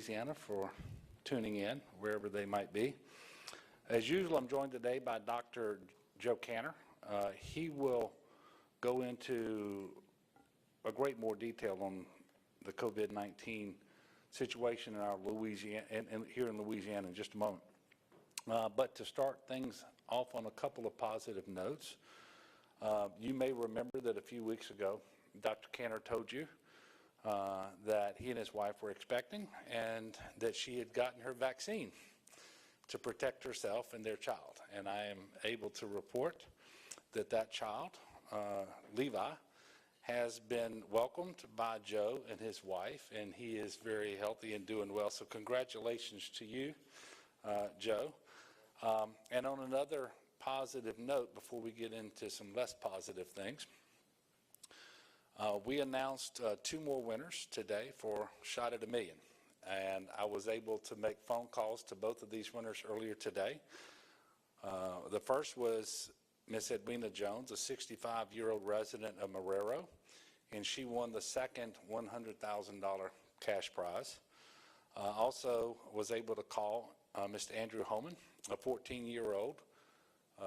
Louisiana for tuning in, wherever they might be. As usual, I'm joined today by Dr. Joe Canner. He will go into a great more detail on the COVID-19 situation in our Louisiana and here in Louisiana in just a moment. But to start things off on a couple of positive notes, you may remember that a few weeks ago, Dr. Canner told you that he and his wife were expecting and that she had gotten her vaccine to protect herself and their child. And I am able to report that that child, Levi, has been welcomed by Joe and his wife, and he is very healthy and doing well. So congratulations to you, Joe. And on another positive note, before we get into some less positive things, we announced 2 more winners today for Shot at a Million. And I was able to make phone calls to both of these winners earlier today. The first was Miss Edwina Jones, a 65-year-old resident of Marrero, and she won the second $100,000 cash prize. Also was able to call Mr. Andrew Homan, a 14-year-old,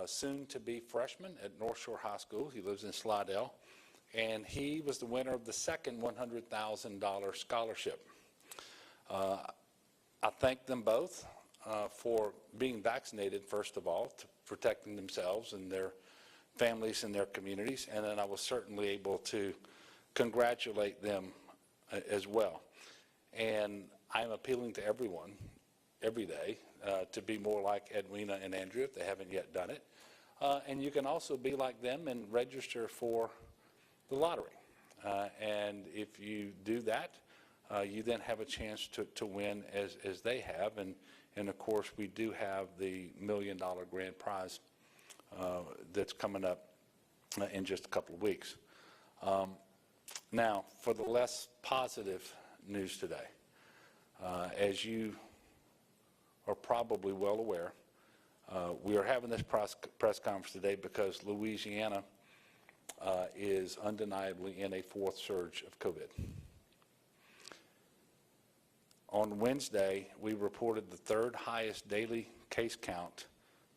soon-to-be freshman at North Shore High School. He lives in Slidell, and he was the winner of the second $100,000 scholarship. I thank them both for being vaccinated, first of all, to protecting themselves and their families and their communities, and then I was certainly able to congratulate them as well. And I'm appealing to everyone every day to be more like Edwina and Andrew if they haven't yet done it. And you can also be like them and register for the lottery. And if you do that, you then have a chance to win as they have. And of course, we do have the $1 million grand prize that's coming up in just a couple of weeks. Now, for the less positive news today, as you are probably well aware, we are having this press conference today because Louisiana is undeniably in a 4th surge of COVID. On Wednesday, we reported the 3rd highest daily case count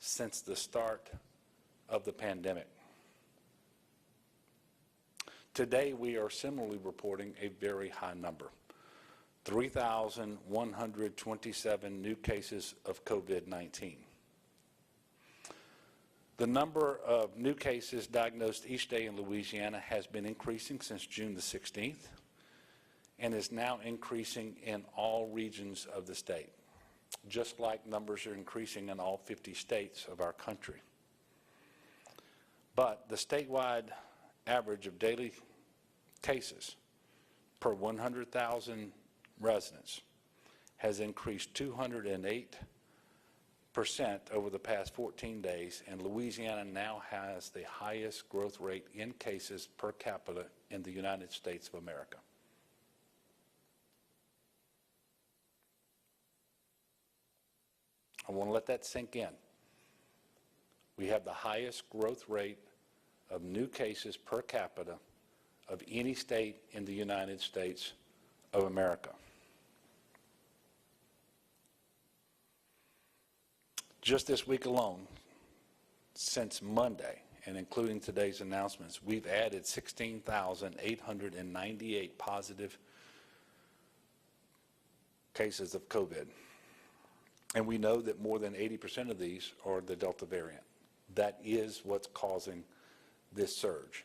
since the start of the pandemic. Today, we are similarly reporting a very high number, 3,127 new cases of COVID-19. The number of new cases diagnosed each day in Louisiana has been increasing since June the 16th and is now increasing in all regions of the state, just like numbers are increasing in all 50 states of our country. But the statewide average of daily cases per 100,000 residents has increased 208% over the past 14 days, and Louisiana now has the highest growth rate in cases per capita in the United States of America. I want to let that sink in. We have the highest growth rate of new cases per capita of any state in the United States of America. Just this week alone, since Monday, and including today's announcements, we've added 16,898 positive cases of COVID. And we know that more than 80% of these are the Delta variant. That is what's causing this surge.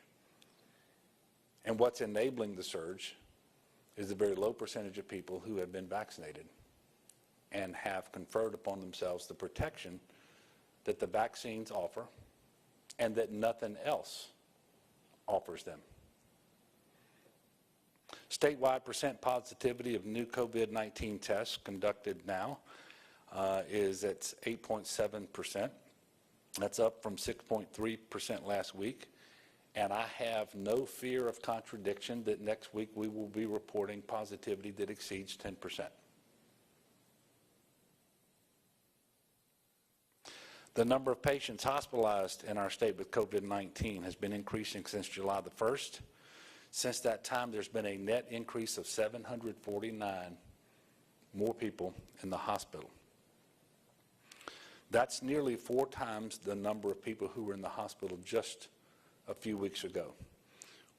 And what's enabling the surge is the very low percentage of people who have been vaccinated and have conferred upon themselves the protection that the vaccines offer and that nothing else offers them. Statewide percent positivity of new COVID-19 tests conducted now is at 8.7%. That's up from 6.3% last week. And I have no fear of contradiction that next week we will be reporting positivity that exceeds 10%. The number of patients hospitalized in our state with COVID-19 has been increasing since July the 1st. Since that time, there's been a net increase of 749 more people in the hospital. That's nearly 4 times the number of people who were in the hospital just a few weeks ago.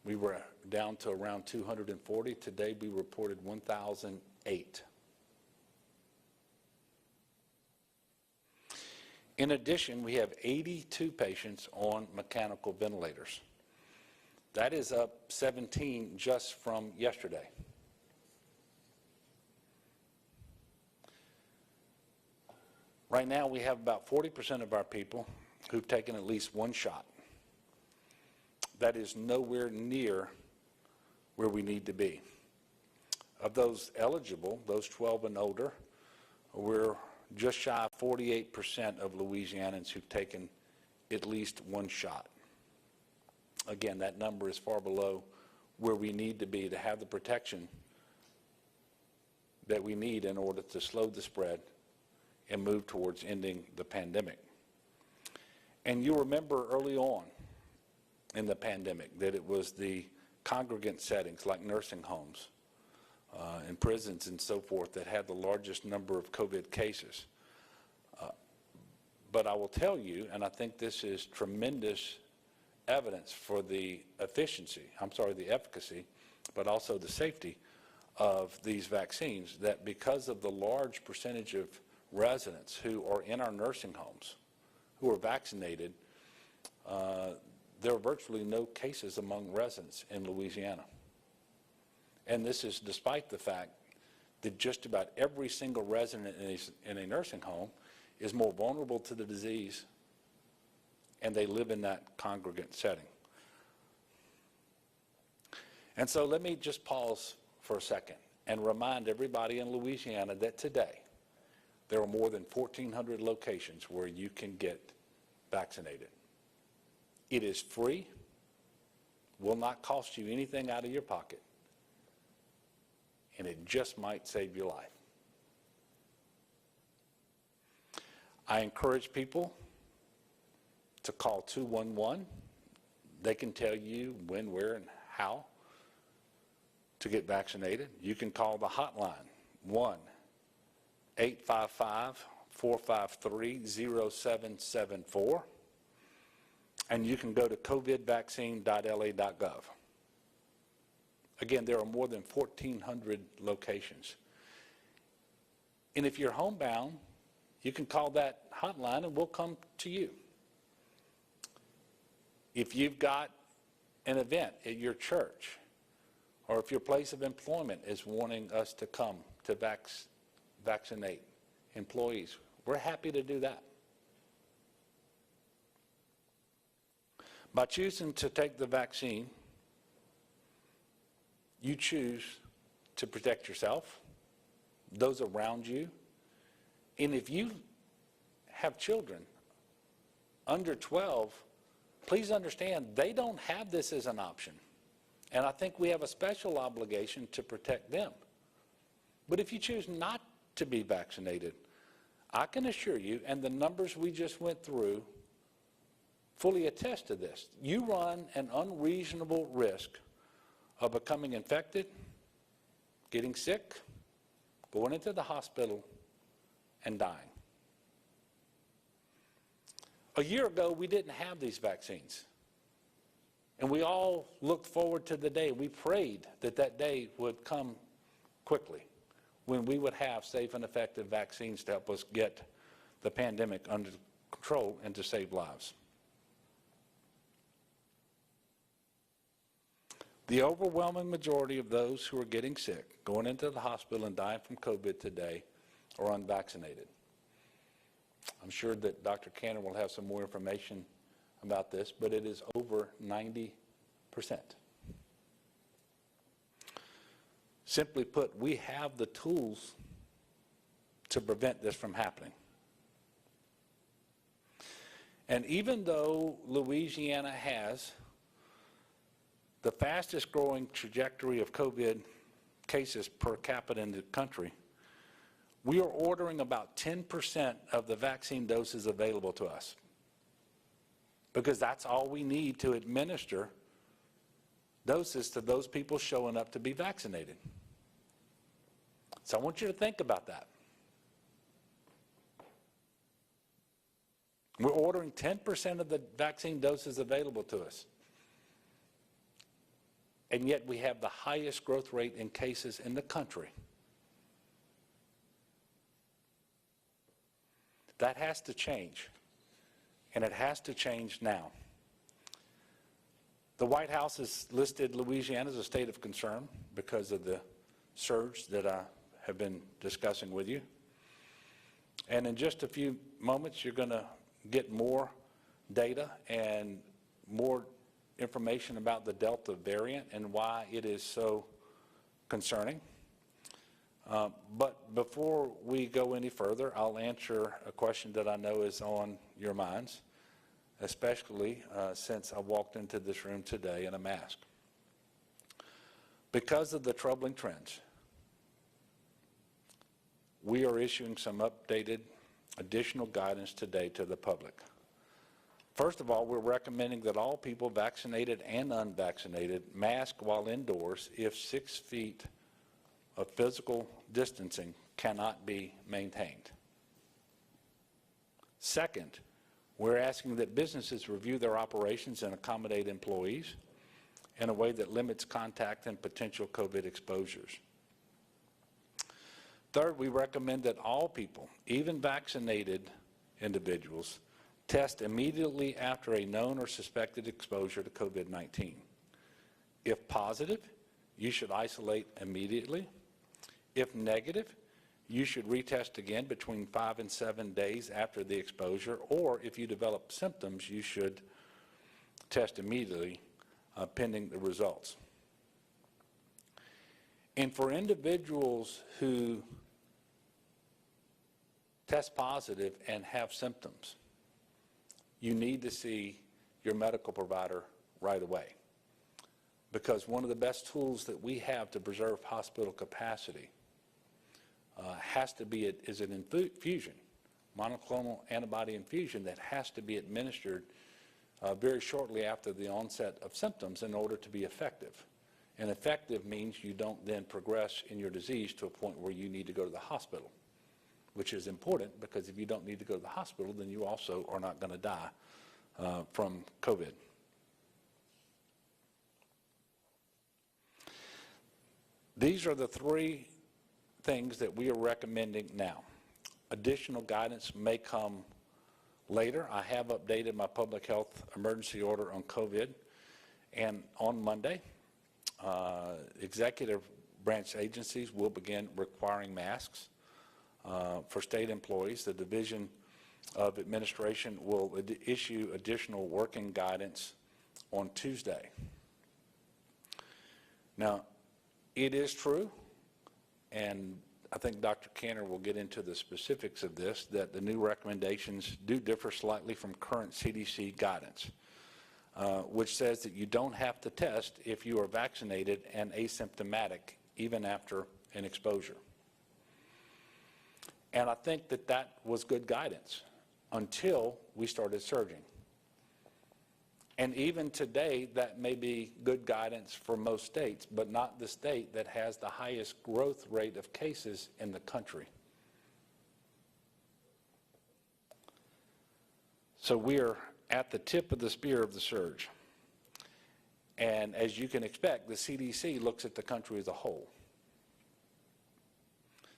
We were down to around 240. Today we reported 1,008. In addition, we have 82 patients on mechanical ventilators. That is up 17 just from yesterday. Right now, we have about 40% of our people who've taken at least 1 shot. That is nowhere near where we need to be. Of those eligible, those 12 and older, we're just shy of 48% of Louisianans who've taken at least 1 shot. Again, that number is far below where we need to be to have the protection that we need in order to slow the spread and move towards ending the pandemic. And you remember early on in the pandemic that it was the congregant settings like nursing homes and prisons and so forth that had the largest number of COVID cases. But I will tell you, and I think this is tremendous evidence for the efficacy, but also the safety of these vaccines, that because of the large percentage of residents who are in our nursing homes who are vaccinated, there are virtually no cases among residents in Louisiana. And this is despite the fact that just about every single resident in a nursing home is more vulnerable to the disease, and they live in that congregant setting. And so let me just pause for a second and remind everybody in Louisiana that today there are more than 1,400 locations where you can get vaccinated. It is free, will not cost you anything out of your pocket, and it just might save your life. I encourage people to call 211. They can tell you when, where, and how to get vaccinated. You can call the hotline, 1-855-453-0774. And you can go to covidvaccine.la.gov. Again, there are more than 1,400 locations. And if you're homebound, you can call that hotline and we'll come to you. If you've got an event at your church, or if your place of employment is wanting us to come to vaccinate employees, we're happy to do that. By choosing to take the vaccine, you choose to protect yourself, those around you, and if you have children under 12, please understand they don't have this as an option. And I think we have a special obligation to protect them. But if you choose not to be vaccinated, I can assure you, and the numbers we just went through fully attest to this, you run an unreasonable risk of becoming infected, getting sick, going into the hospital, and dying. A year ago, we didn't have these vaccines. And we all looked forward to the day. We prayed that that day would come quickly when we would have safe and effective vaccines to help us get the pandemic under control and to save lives. The overwhelming majority of those who are getting sick, going into the hospital and dying from COVID today, are unvaccinated. I'm sure that Dr. Cannon will have some more information about this, but it is over 90%. Simply put, we have the tools to prevent this from happening. And even though Louisiana has the fastest growing trajectory of COVID cases per capita in the country, we are ordering about 10% of the vaccine doses available to us, because that's all we need to administer doses to those people showing up to be vaccinated. So I want you to think about that. We're ordering 10% of the vaccine doses available to us. And yet we have the highest growth rate in cases in the country. That has to change, and it has to change now. The White House has listed Louisiana as a state of concern because of the surge that I have been discussing with you. And in just a few moments, you're going to get more data and more information about the Delta variant and why it is so concerning. But before we go any further, I'll answer a question that I know is on your minds, especially since I walked into this room today in a mask. Because of the troubling trends, we are issuing some updated additional guidance today to the public. First of all, we're recommending that all people, vaccinated and unvaccinated, mask while indoors if 6 feet of physical distancing cannot be maintained. Second, we're asking that businesses review their operations and accommodate employees in a way that limits contact and potential COVID exposures. Third, we recommend that all people, even vaccinated individuals, test immediately after a known or suspected exposure to COVID-19. If positive, you should isolate immediately. If negative, you should retest again between 5 and 7 days after the exposure, or if you develop symptoms, you should test immediately pending the results. And for individuals who test positive and have symptoms, you need to see your medical provider right away, because one of the best tools that we have to preserve hospital capacity is an infusion, monoclonal antibody infusion that has to be administered very shortly after the onset of symptoms in order to be effective. And effective means you don't then progress in your disease to a point where you need to go to the hospital, which is important, because if you don't need to go to the hospital, then you also are not going to die from COVID. These are the 3 things that we are recommending now. Additional guidance may come later. I have updated my public health emergency order on COVID, and on Monday, executive branch agencies will begin requiring masks for state employees. The Division of Administration will issue additional working guidance on Tuesday. Now, it is true, and I think Dr. Cantor will get into the specifics of this, that the new recommendations do differ slightly from current CDC guidance, which says that you don't have to test if you are vaccinated and asymptomatic, even after an exposure. And I think that that was good guidance until we started surging. And even today, that may be good guidance for most states, but not the state that has the highest growth rate of cases in the country. So we are at the tip of the spear of the surge. And as you can expect, the CDC looks at the country as a whole.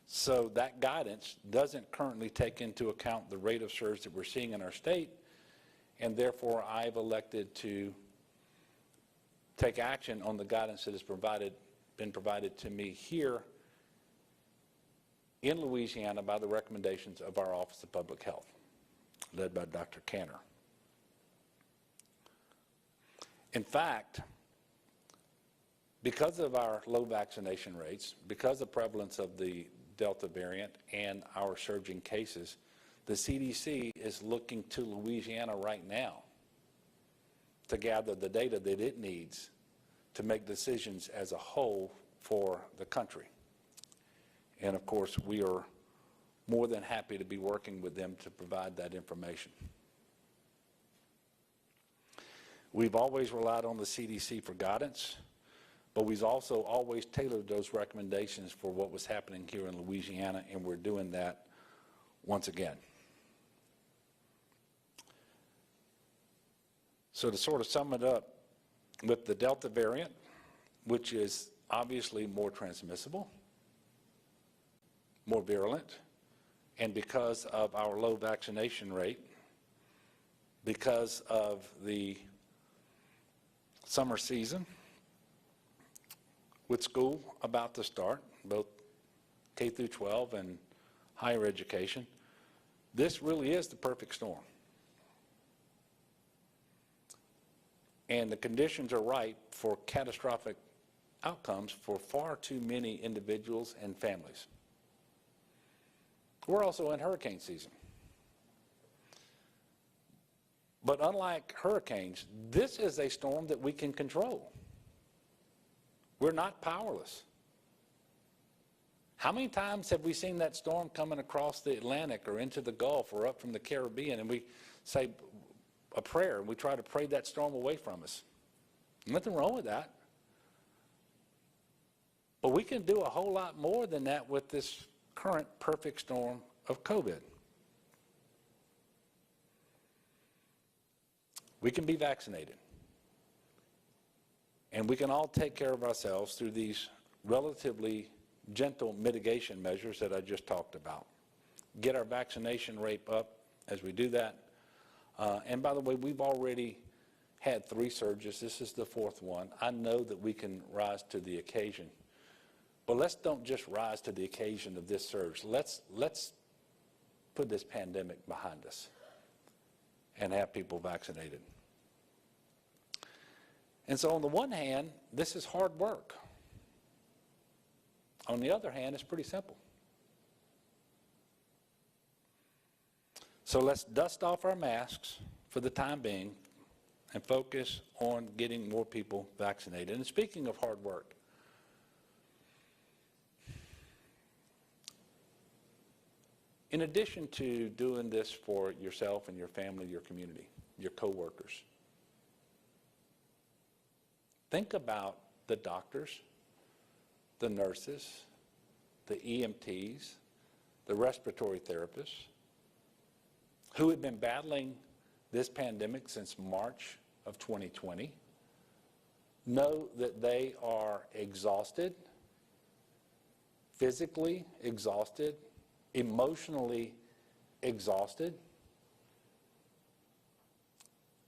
So that guidance doesn't currently take into account the rate of surge that we're seeing in our state, and therefore I've elected to take action on the guidance that has been provided to me here in Louisiana by the recommendations of our Office of Public Health, led by Dr. Cantor. In fact, because of our low vaccination rates, because of the prevalence of the Delta variant and our surging cases, the CDC is looking to Louisiana right now to gather the data that it needs to make decisions as a whole for the country. And of course, we are more than happy to be working with them to provide that information. We've always relied on the CDC for guidance, but we've also always tailored those recommendations for what was happening here in Louisiana, and we're doing that once again. So to sort of sum it up, with the Delta variant, which is obviously more transmissible, more virulent, and because of our low vaccination rate, because of the summer season, with school about to start, both K through 12 and higher education, this really is the perfect storm. And the conditions are ripe for catastrophic outcomes for far too many individuals and families. We're also in hurricane season. But unlike hurricanes, this is a storm that we can control. We're not powerless. How many times have we seen that storm coming across the Atlantic or into the Gulf or up from the Caribbean, and we say a prayer and we try to pray that storm away from us? Nothing wrong with that. But we can do a whole lot more than that with this current perfect storm of COVID. We can be vaccinated. And we can all take care of ourselves through these relatively gentle mitigation measures that I just talked about. Get our vaccination rate up as we do that. And by the way, we've already had 3 surges. This is the 4th one. I know that we can rise to the occasion. But let's don't just rise to the occasion of this surge. Let's put this pandemic behind us and have people vaccinated. And so on the one hand, this is hard work. On the other hand, it's pretty simple. So let's dust off our masks for the time being and focus on getting more people vaccinated. And speaking of hard work, in addition to doing this for yourself and your family, your community, your coworkers, think about the doctors, the nurses, the EMTs, the respiratory therapists who have been battling this pandemic since March of 2020. Know that they are exhausted, physically exhausted, emotionally exhausted,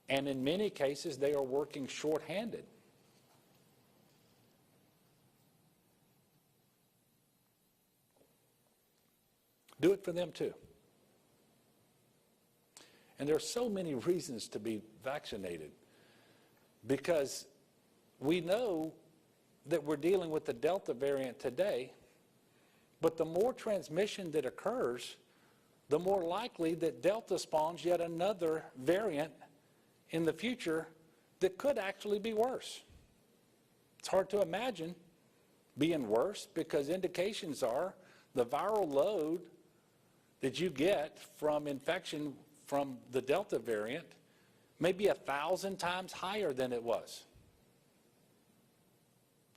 and in many cases they are working shorthanded. Do it for them too. And there are so many reasons to be vaccinated, because we know that we're dealing with the Delta variant today, but the more transmission that occurs, the more likely that Delta spawns yet another variant in the future that could actually be worse. It's hard to imagine being worse, because indications are the viral load that you get from infection from the Delta variant may be 1,000 times higher than it was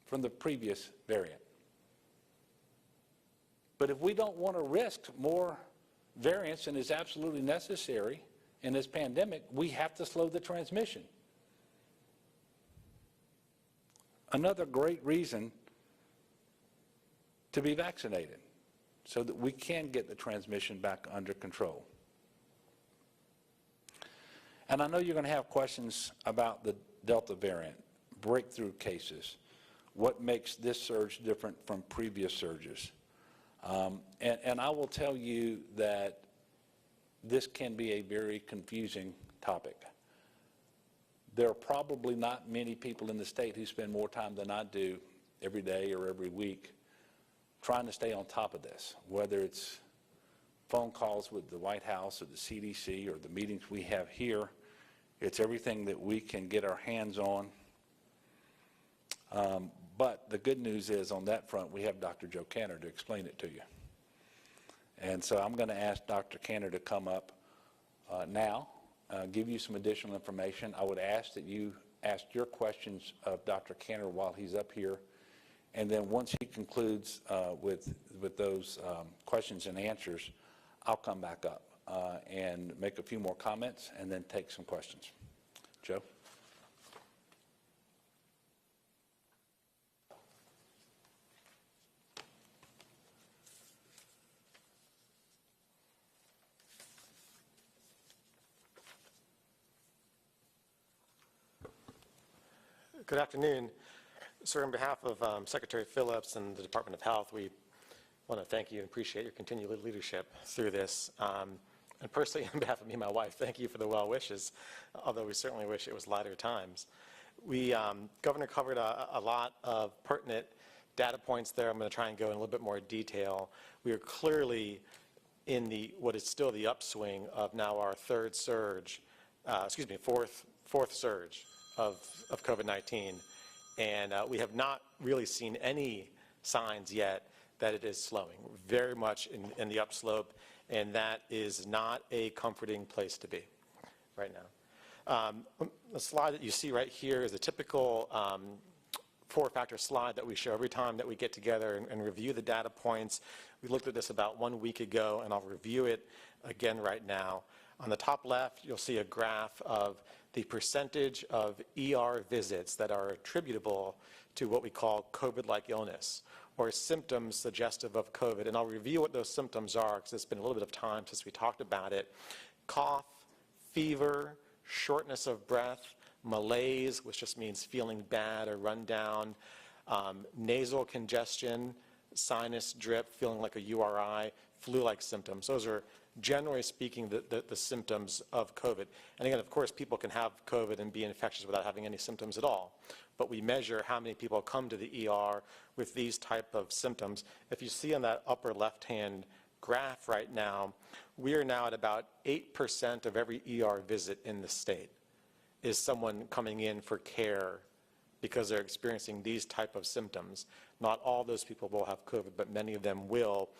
from the previous variant. But if we don't want to risk more variants than is absolutely necessary in this pandemic, we have to slow the transmission. Another great reason to be vaccinated, so that we can get the transmission back under control. And I know you're going to have questions about the Delta variant, breakthrough cases, what makes this surge different from previous surges. And I will tell you that this can be a very confusing topic. There are probably not many people in the state who spend more time than I do every day or every week trying to stay on top of this, whether it's phone calls with the White House or the CDC or the meetings we have here. It's everything that we can get our hands on. But the good news is, on that front, we have Dr. Joe Cantor to explain it to you. And so I'm going to ask Dr. Cantor to come up now, give you some additional information. I would ask that you ask your questions of Dr. Cantor while he's up here. And then once he concludes with those questions and answers, I'll come back up and make a few more comments and then take some questions. Joe? Good afternoon. Sir, on behalf of Secretary Phillips and the Department of Health, we want to thank you and appreciate your continued leadership through this. And personally, on behalf of me and my wife, thank you for the well wishes, although we certainly wish it was lighter times. Governor covered a lot of pertinent data points there. I'm going to try and go in a little bit more detail. We are clearly in what is still the upswing of now our fourth surge of COVID-19. And we have not really seen any signs yet that it is slowing. We're very much in the upslope, and that is not a comforting place to be right now. The slide that you see right here is a typical four-factor slide that we show every time that we get together and review the data points. We looked at this about 1 week ago, and I'll review it again right now. On the top left, you'll see a graph of the percentage of ER visits that are attributable to what we call COVID-like illness, or symptoms suggestive of COVID. And I'll review what those symptoms are, because it's been a little bit of time since we talked about it. Cough, fever, shortness of breath, malaise, which just means feeling bad or run down, nasal congestion, sinus drip, feeling like a URI, flu-like symptoms. Those are, generally speaking, the symptoms of COVID. And again, of course, people can have COVID and be infectious without having any symptoms at all. But we measure how many people come to the ER with these type of symptoms. If you see on that upper left-hand graph right now, we are now at about 8% of every ER visit in the state is someone coming in for care because they're experiencing these type of symptoms. Not all those people will have COVID, but many of them will.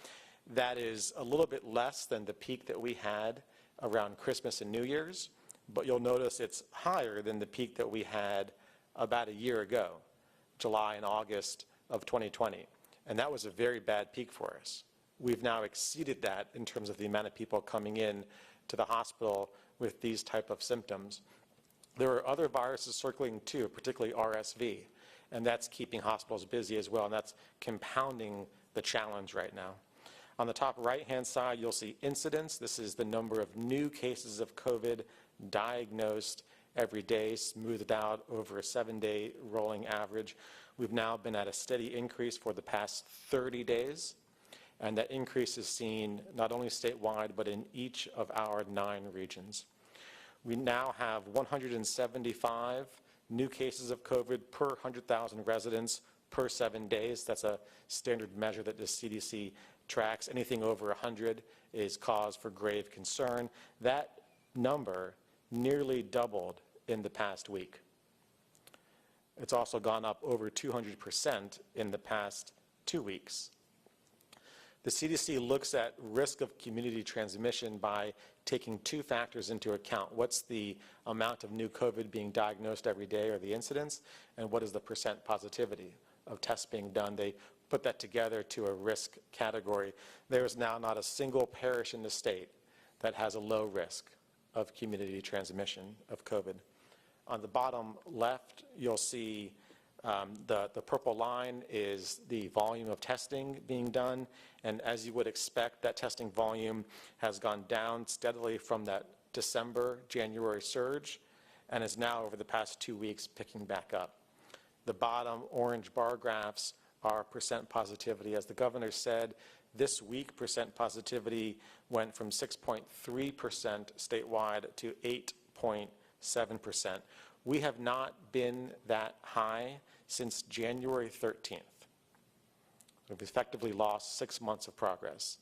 That is a little bit less than the peak that we had around Christmas and New Year's, but you'll notice it's higher than the peak that we had about a year ago, July and August of 2020. And that was a very bad peak for us. We've now exceeded that in terms of the amount of people coming in to the hospital with these type of symptoms. There are other viruses circulating too, particularly RSV, and that's keeping hospitals busy as well, and that's compounding the challenge right now. On the top right-hand side, you'll see incidence. This is the number of new cases of COVID diagnosed every day, smoothed out over a 7-day rolling average. We've now been at a steady increase for the past 30 days, and that increase is seen not only statewide, but in each of our 9 regions. We now have 175 new cases of COVID per 100,000 residents per 7 days. That's a standard measure that the CDC tracks. Anything over 100 is cause for grave concern. That number nearly doubled in the past week. It's also gone up over 200% in the past 2 weeks. The CDC looks at risk of community transmission by taking 2 factors into account. What's the amount of new COVID being diagnosed every day, or the incidence, and what is the percent positivity of tests being done? They put that together to a risk category. There is now not a single parish in the state that has a low risk of community transmission of COVID. On the bottom left, you'll see the purple line is the volume of testing being done, and as you would expect, that testing volume has gone down steadily from that December, January surge, and is now over the past 2 weeks picking back up. The bottom orange bar graphs are percent positivity. As the governor said, this week percent positivity went from 6.3% statewide to 8.7%. We have not been that high since January 13th. We've effectively lost 6 months of progress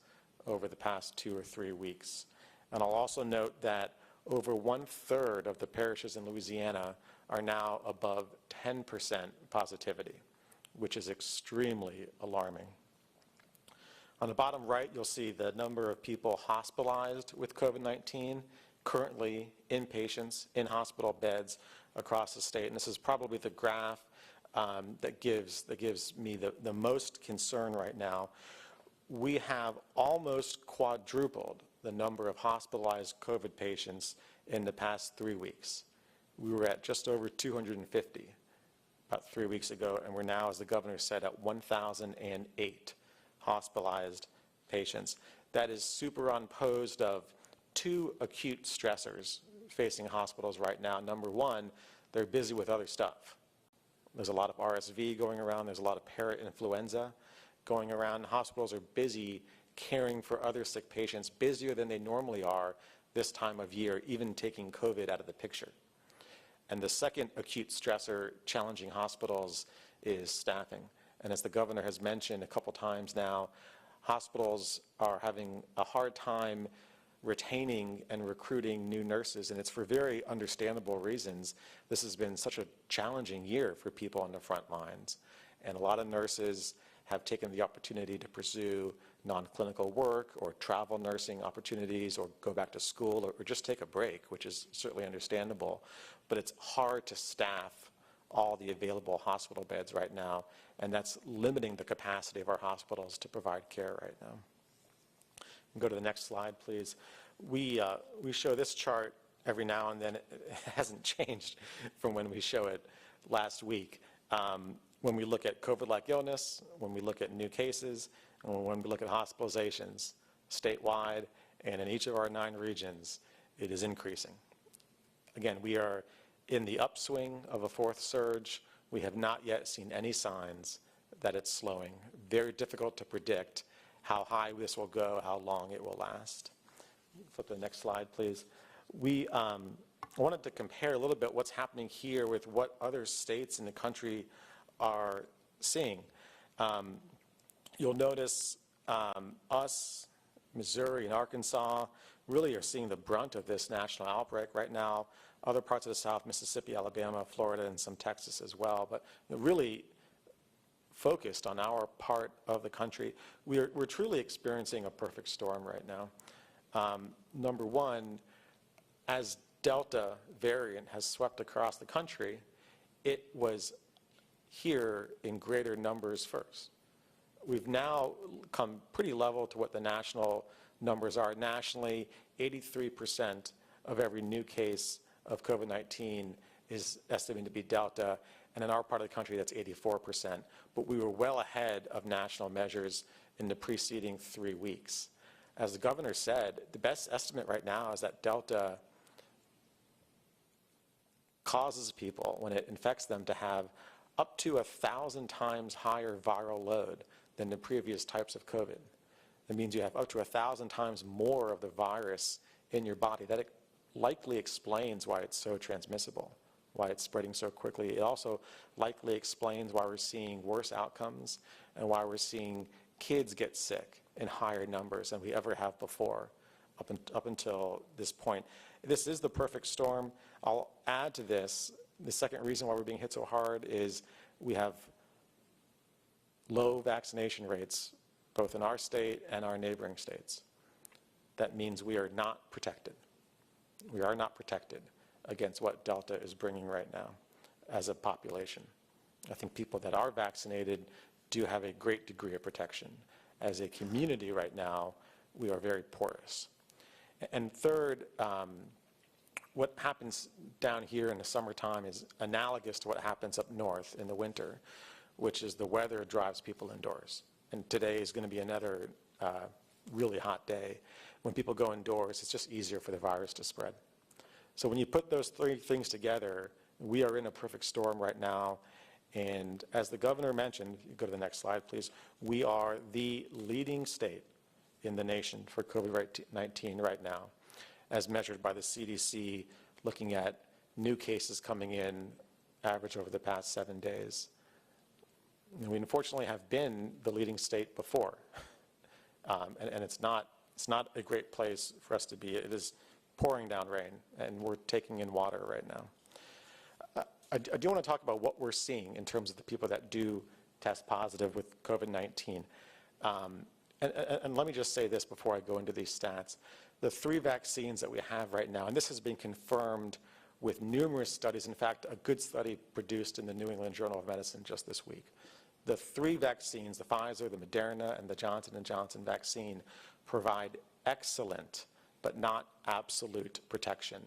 over the past 2 or 3 weeks. And I'll also note that over 1/3 of the parishes in Louisiana are now above 10% positivity, which is extremely alarming. On the bottom right, you'll see the number of people hospitalized with COVID-19. Currently, inpatients in hospital beds across the state, and this is probably the graph that gives me the most concern right now. We have almost quadrupled the number of hospitalized COVID patients in the past 3 weeks. We were at just over 250 about 3 weeks ago, and we're now, as the governor said, at 1,008 hospitalized patients. That is superimposed of two acute stressors facing hospitals right now. Number one, they're busy with other stuff. There's a lot of RSV going around. There's a lot of parainfluenza going around. Hospitals are busy caring for other sick patients, busier than they normally are this time of year, even taking COVID out of the picture. And the second acute stressor challenging hospitals is staffing. And as the governor has mentioned a couple times now, hospitals are having a hard time retaining and recruiting new nurses, and it's for very understandable reasons. This has been such a challenging year for people on the front lines, and a lot of nurses have taken the opportunity to pursue non-clinical work or travel nursing opportunities or go back to school or just take a break, which is certainly understandable. But it's hard to staff all the available hospital beds right now, and that's limiting the capacity of our hospitals to provide care right now. Go to the next slide, please. We show this chart every now and then. It hasn't changed from when we show it last week. When we look at COVID-like illness, when we look at new cases, and when we look at hospitalizations statewide and in each of our 9 regions, it is increasing. Again, we are in the upswing of a 4th surge. We have not yet seen any signs that it's slowing. Very difficult to predict how high this will go, how long it will last. Flip to the next slide, please. We wanted to compare a little bit what's happening here with what other states in the country are seeing. You'll notice us, Missouri and Arkansas, really are seeing the brunt of this national outbreak right now. Other parts of the South, Mississippi, Alabama, Florida, and some Texas as well. But really focused on our part of the country, we're truly experiencing a perfect storm right now. Number one, as Delta variant has swept across the country, it was here in greater numbers first. We've now come pretty level to what the national numbers are. Nationally, 83% of every new case of COVID-19 is estimated to be Delta, and in our part of the country, that's 84%. But we were well ahead of national measures in the preceding 3 weeks. As the governor said, the best estimate right now is that Delta causes people, when it infects them, to have up to 1,000 times higher viral load than the previous types of COVID. That means you have up to 1,000 times more of the virus in your body. That likely explains why it's so transmissible, why it's spreading so quickly. It also likely explains why we're seeing worse outcomes and why we're seeing kids get sick in higher numbers than we ever have before up until this point. This is the perfect storm. I'll add to this, the second reason why we're being hit so hard is we have low vaccination rates, both in our state and our neighboring states. That means we are not protected. We are not protected against what Delta is bringing right now as a population. I think people that are vaccinated do have a great degree of protection. As a community right now, we are very porous. And third, what happens down here in the summertime is analogous to what happens up north in the winter, which is the weather drives people indoors. And today is going to be another really hot day. When people go indoors, it's just easier for the virus to spread. So when you put those 3 things together, we are in a perfect storm right now. And as the governor mentioned, go to the next slide, please, we are the leading state in the nation for COVID-19 right now, as measured by the CDC, looking at new cases coming in, average over the past 7 days. And we unfortunately have been the leading state before, and it's not a great place for us to be. It is pouring down rain, and we're taking in water right now. I do want to talk about what we're seeing in terms of the people that do test positive with COVID-19. And let me just say this before I go into these stats. The 3 vaccines that we have right now, and this has been confirmed with numerous studies. In fact, a good study produced in the New England Journal of Medicine just this week. The three vaccines, the Pfizer, the Moderna, and the Johnson & Johnson vaccine, provide excellent but not absolute protection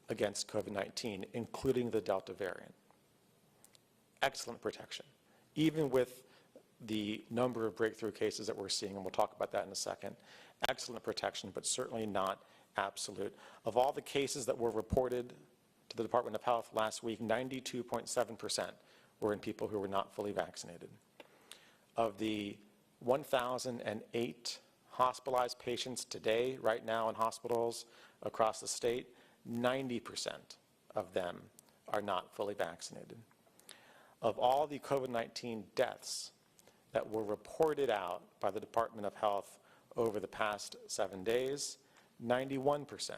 against COVID-19, including the Delta variant. Excellent protection, even with the number of breakthrough cases that we're seeing, and we'll talk about that in a second. Excellent protection, but certainly not absolute. Of all the cases that were reported to the Department of Health last week, 92.7% were in people who were not fully vaccinated. Of the 1,008 hospitalized patients today, right now in hospitals across the state, 90% of them are not fully vaccinated. Of all the COVID-19 deaths that were reported out by the Department of Health over the past 7 days, 91%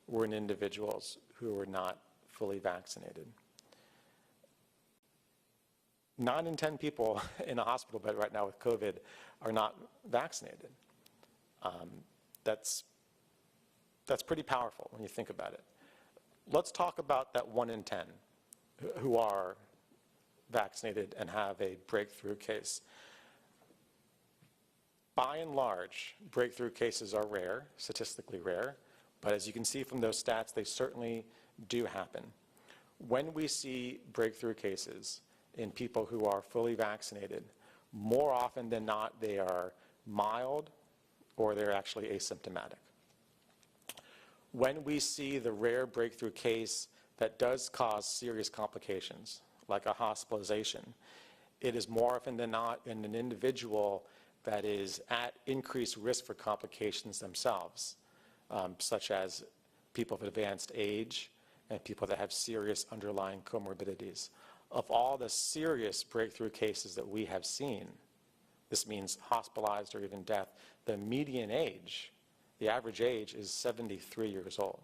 were in individuals who were not fully vaccinated. 9 in 10 people in a hospital bed right now with COVID are not vaccinated. That's pretty powerful when you think about it. Let's talk about that 1 in 10 who are vaccinated and have a breakthrough case. By and large, breakthrough cases are rare, statistically rare, but as you can see from those stats, they certainly do happen. When we see breakthrough cases in people who are fully vaccinated, more often than not, they are mild or they're actually asymptomatic. When we see the rare breakthrough case that does cause serious complications, like a hospitalization, it is more often than not in an individual that is at increased risk for complications themselves, such as people of advanced age and people that have serious underlying comorbidities. Of all the serious breakthrough cases that we have seen, this means hospitalized or even death, the median age, the average age is 73 years old,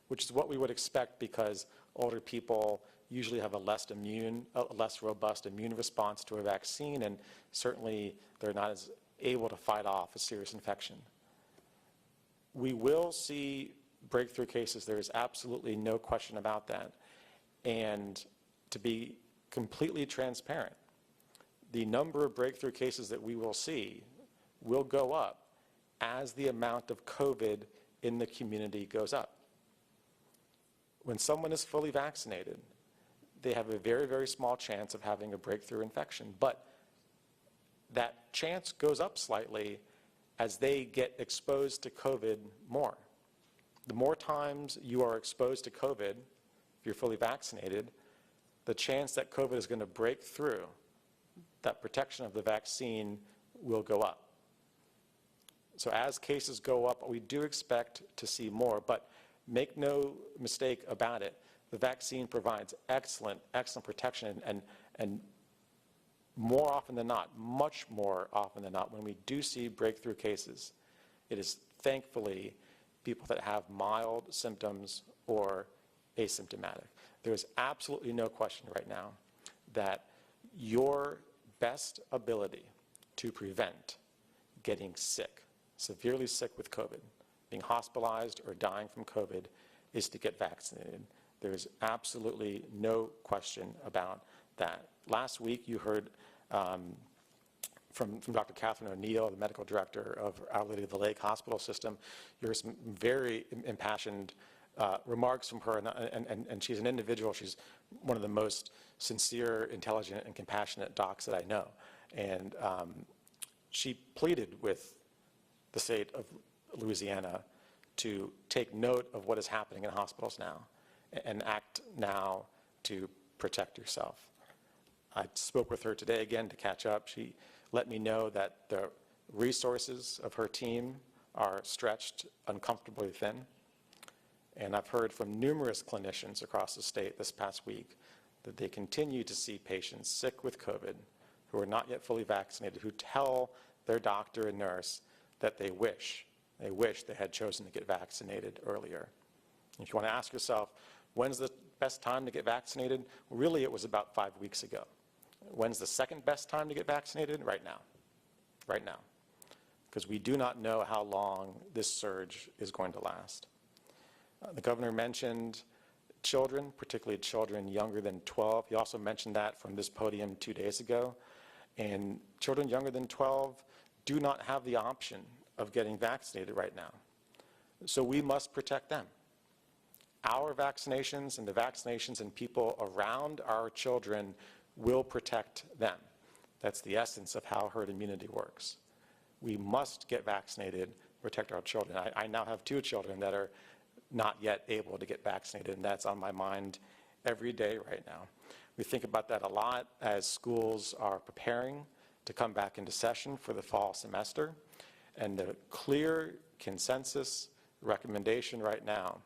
which is what we would expect because older people usually have a less robust immune response to a vaccine, and certainly they're not as able to fight off a serious infection. We will see breakthrough cases. There is absolutely no question about that. And to be completely transparent, the number of breakthrough cases that we will see will go up as the amount of COVID in the community goes up. When someone is fully vaccinated, they have a very, very small chance of having a breakthrough infection, but that chance goes up slightly as they get exposed to COVID more. The more times you are exposed to COVID, if you're fully vaccinated, the chance that COVID is going to break through that protection of the vaccine will go up. So as cases go up, we do expect to see more, but make no mistake about it. The vaccine provides excellent protection, and more often than not, much more often than not, when we do see breakthrough cases, it is thankfully people that have mild symptoms or asymptomatic. There is absolutely no question right now that your best ability to prevent getting sick, severely sick with COVID, being hospitalized or dying from COVID, is to get vaccinated. There is absolutely no question about that. Last week, you heard from Dr. Catherine O'Neill, the medical director of Our Lady of the Lake Hospital System. You heard some very impassioned remarks from her, and she's an individual. She's one of the most sincere, intelligent, and compassionate docs that I know. And she pleaded with the state of Louisiana to take note of what is happening in hospitals now and act now to protect yourself. I spoke with her today again to catch up. She let me know that the resources of her team are stretched uncomfortably thin. And I've heard from numerous clinicians across the state this past week that they continue to see patients sick with COVID who are not yet fully vaccinated, who tell their doctor and nurse that they wish they had chosen to get vaccinated earlier. If you want to ask yourself, when's the best time to get vaccinated? Really, it was about 5 weeks ago. When's the second best time to get vaccinated? Right now. Right now. Because we do not know how long this surge is going to last. The governor mentioned children, particularly children younger than 12. He also mentioned that from this podium 2 days ago. And children younger than 12 do not have the option of getting vaccinated right now. So we must protect them. Our vaccinations and the vaccinations in people around our children will protect them. That's the essence of how herd immunity works. We must get vaccinated, protect our children. I now have 2 children that are not yet able to get vaccinated, and that's on my mind every day right now. We think about that a lot as schools are preparing to come back into session for the fall semester, and the clear consensus recommendation right now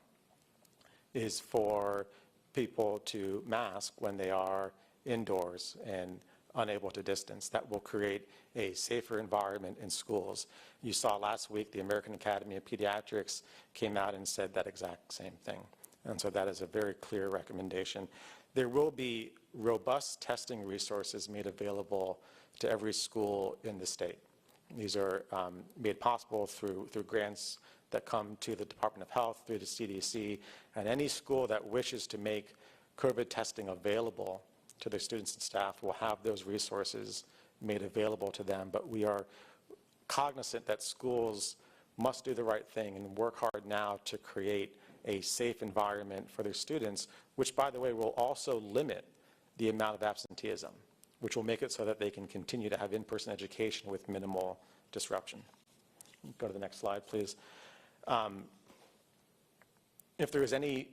is for people to mask when they are indoors and unable to distance. That will create a safer environment in schools. You saw last week the American Academy of Pediatrics came out and said that exact same thing. And so that is a very clear recommendation. There will be robust testing resources made available to every school in the state. These are made possible through grants that come to the Department of Health, through the CDC, and any school that wishes to make COVID testing available to their students and staff will have those resources made available to them. But we are cognizant that schools must do the right thing and work hard now to create a safe environment for their students, which, by the way, will also limit the amount of absenteeism, which will make it so that they can continue to have in-person education with minimal disruption. Go to the next slide, please. If there is any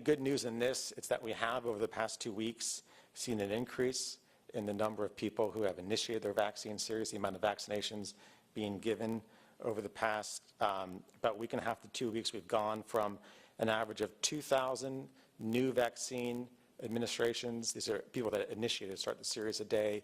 good news in this, it's that we have, over the past 2 weeks, seen an increase in the number of people who have initiated their vaccine series, the amount of vaccinations being given over the past about week and a half to 2 weeks. We've gone from an average of 2,000 new vaccine administrations. These are people that initiated, start the series a day,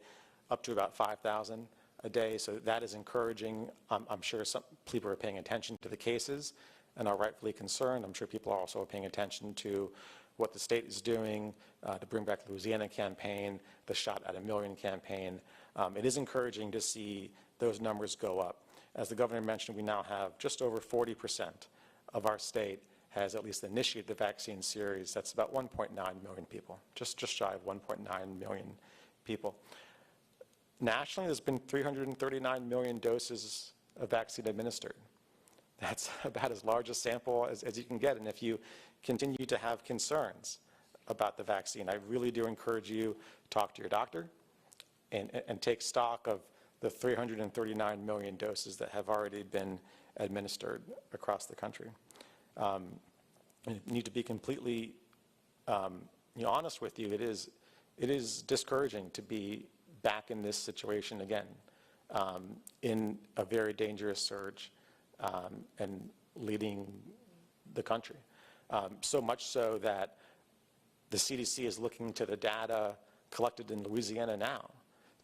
up to about 5,000 a day. So that is encouraging. I'm sure some people are paying attention to the cases and are rightfully concerned. I'm sure people are also paying attention to what the state is doing to bring back the Louisiana campaign, the Shot at a Million campaign. It is encouraging to see those numbers go up. As the governor mentioned, we now have just over 40% of our state has at least initiated the vaccine series. That's about 1.9 million people, just shy of 1.9 million people. Nationally, there's been 339 million doses of vaccine administered. That's about as large a sample as you can get. And if you continue to have concerns about the vaccine, I really do encourage you to talk to your doctor and take stock of the 339 million doses that have already been administered across the country. You need to be completely honest with you. It is discouraging to be back in this situation again, in a very dangerous surge and leading the country. So much so that the CDC is looking to the data collected in Louisiana now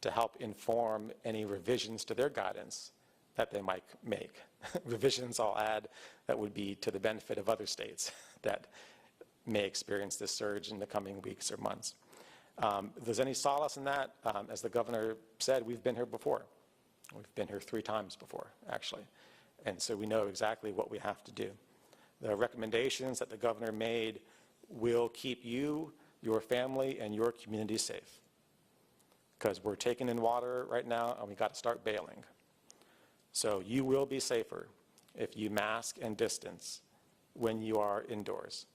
to help inform any revisions to their guidance that they might make. Revisions, I'll add, that would be to the benefit of other states that may experience this surge in the coming weeks or months. If there's any solace in that, as the governor said, we've been here before. We've been here 3 times before, actually. And so we know exactly what we have to do. The recommendations that the governor made will keep you, your family, and your community safe. Because we're taking in water right now, and we got to start bailing. So you will be safer if you mask and distance when you are indoors.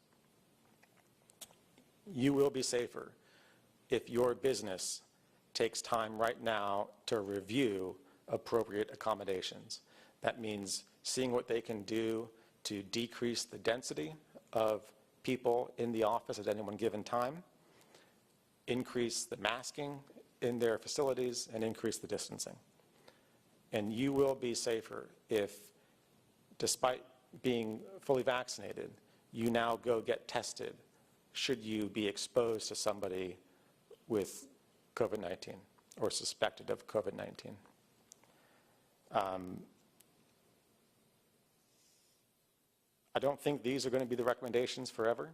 You will be safer if your business takes time right now to review appropriate accommodations. That means seeing what they can do to decrease the density of people in the office at any one given time, increase the masking in their facilities, and increase the distancing. And you will be safer if, despite being fully vaccinated, you now go get tested should you be exposed to somebody with COVID-19 or suspected of COVID-19. I don't think these are going to be the recommendations forever,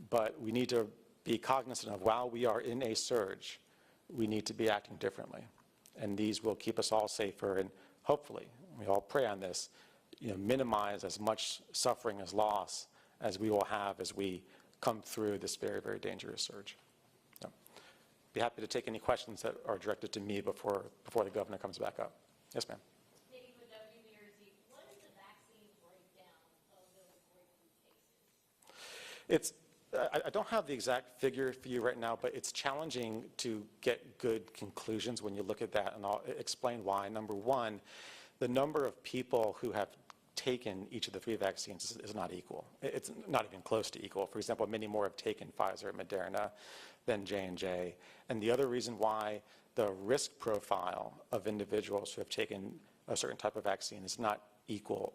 but we need to be cognizant of, while we are in a surge, we need to be acting differently. And these will keep us all safer, and hopefully, we all pray on this, minimize as much suffering as loss as we will have as we come through this very, very dangerous surge. So, be happy to take any questions that are directed to me before the governor comes back up. Yes, ma'am. Maybe with WWLTV, what is the vaccine breakdown of those breakthrough cases? I don't have the exact figure for you right now, but it's challenging to get good conclusions when you look at that, and I'll explain why. Number one, the number of people who have taken each of the 3 vaccines is not equal. It's not even close to equal. For example, many more have taken Pfizer and Moderna than J&J. And the other reason why the risk profile of individuals who have taken a certain type of vaccine is not equal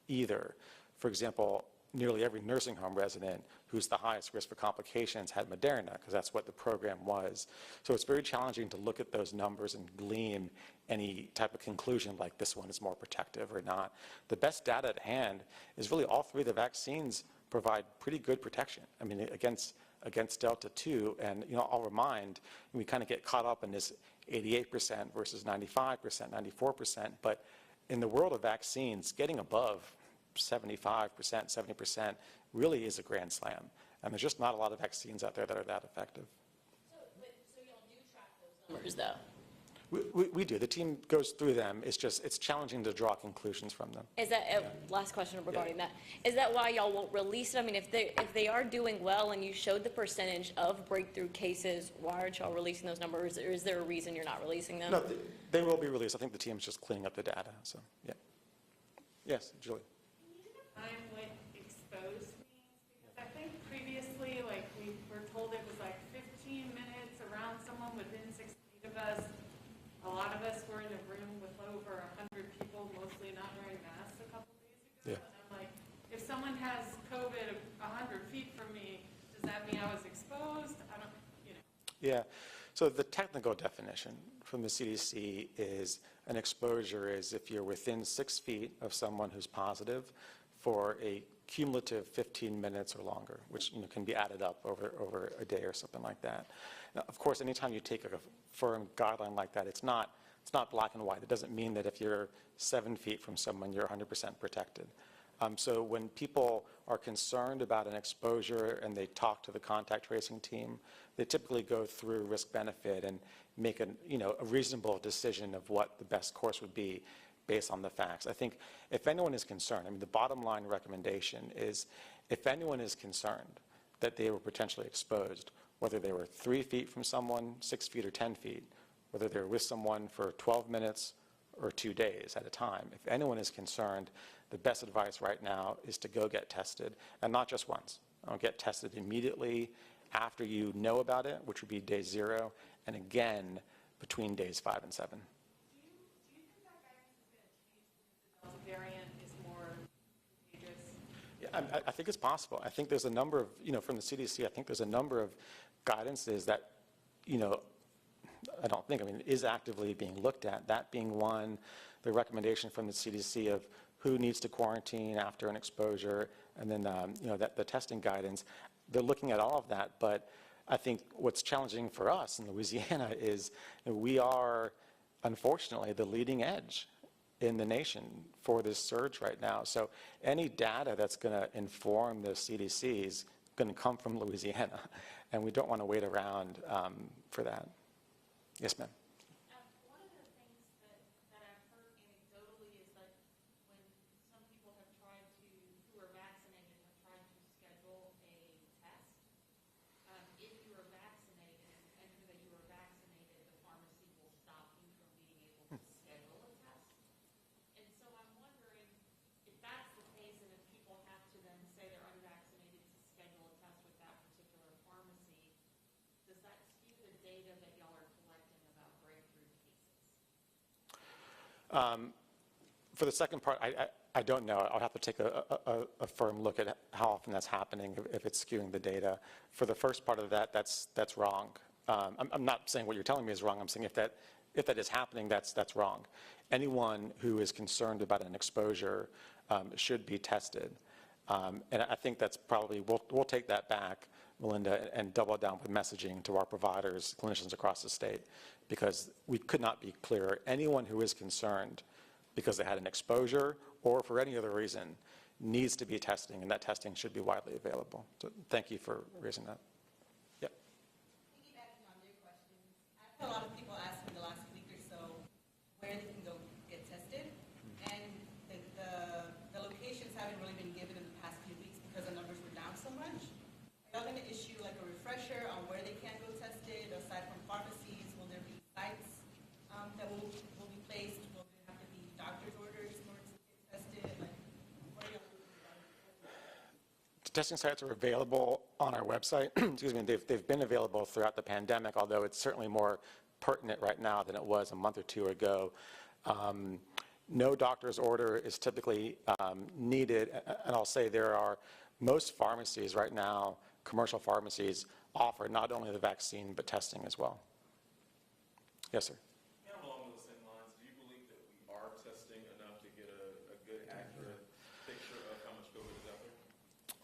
either. For example, nearly every nursing home resident who's the highest risk for complications had Moderna, because that's what the program was. So it's very challenging to look at those numbers and glean any type of conclusion like this one is more protective or not. The best data at hand is really all 3 of the vaccines provide pretty good protection. I mean, against Delta 2, and I'll remind, we kind of get caught up in this 88% versus 95%, 94%, but in the world of vaccines, getting above 75%, 70% really is a grand slam. And there's just not a lot of vaccines out there that are that effective. So y'all do track those numbers, though? We do. The team goes through them. It's challenging to draw conclusions from them. Is that, last question regarding that, is that why y'all won't release it? I mean, if they are doing well and you showed the percentage of breakthrough cases, why aren't y'all releasing those numbers? Or is there a reason you're not releasing them? No, they will be released. I think the team's just cleaning up the data. So, yeah. Yes, Julie. Time what exposed means, because I think previously, like, we were told it was like 15 minutes around someone within 6 feet of us. A lot of us were in a room with over 100 people, mostly not wearing masks a couple days ago. Yeah. And I'm like, if someone has COVID 100 feet from me, does that mean I was exposed? I don't, Yeah. So the technical definition from the CDC is an exposure is if you're within 6 feet of someone who's positive for a cumulative 15 minutes or longer, which can be added up over a day or something like that. Now, of course, anytime you take a firm guideline like that, it's not black and white. It doesn't mean that if you're 7 feet from someone, you're 100% protected. So when people are concerned about an exposure and they talk to the contact tracing team, they typically go through risk-benefit and make a reasonable decision of what the best course would be based on the facts. I think if anyone is concerned, I mean, the bottom line recommendation is if anyone is concerned that they were potentially exposed, whether they were 3 feet from someone, 6 feet or 10 feet, whether they were with someone for 12 minutes or 2 days at a time, if anyone is concerned, the best advice right now is to go get tested, and not just once. Get tested immediately after you know about it, which would be day 0, and again between days 5 and 7. Do you think that guidance is going to change because the Delta variant is more contagious? Yeah, I think it's possible. I think there's a number of, from the CDC, I think there's a number of guidances that, is actively being looked at. That being one, the recommendation from the CDC of who needs to quarantine after an exposure, and then, the testing guidance. They're looking at all of that, but I think what's challenging for us in Louisiana is we are, unfortunately, the leading edge in the nation for this surge right now. So any data that's going to inform the CDC is going to come from Louisiana, and we don't want to wait around for that. Yes, ma'am. One of the things that I've heard anecdotally is that when some people have tried to, who are vaccinated, have tried to schedule a test, if you are vaccinated, enter that you are vaccinated, the pharmacy will stop you from being able to schedule a test. And so I'm wondering if that's the case, and if people have to then say they're unvaccinated to schedule a test with that particular pharmacy, does that skew the data that y'all are collecting about breakthrough cases? For the second part, I don't know. I'll have to take a firm look at how often that's happening, if it's skewing the data. For the first part of that, that's wrong. I'm not saying what you're telling me is wrong. I'm saying if that is happening, that's wrong. Anyone who is concerned about an exposure should be tested. And I think that's probably, we'll take that back, Melinda, and double down with messaging to our providers, clinicians across the state, because we could not be clearer. Anyone who is concerned because they had an exposure or for any other reason needs to be testing, and that testing should be widely available. So thank you for raising that. Yep. Piggybacking on their questions, I've had a lot of people ask me the last week or so where they can go get tested, and the locations haven't really been given in the past few weeks because the numbers were down so much. Are y'all going to issue like a refresher on where they can go tested aside from pharmacies? Will there be sites that will be placed? Will there have to be doctor's orders in order to get tested? Like, what are y'all doing about it? Testing sites are available on our website. Excuse me, they've been available throughout the pandemic, although it's certainly more pertinent right now than it was a month or two ago. No doctor's order is typically needed, and I'll say most pharmacies right now, commercial pharmacies, offer not only the vaccine but testing as well. Yes, sir. Kind of along those same lines, do you believe that we are testing enough to get a good, accurate picture of how much COVID is out there?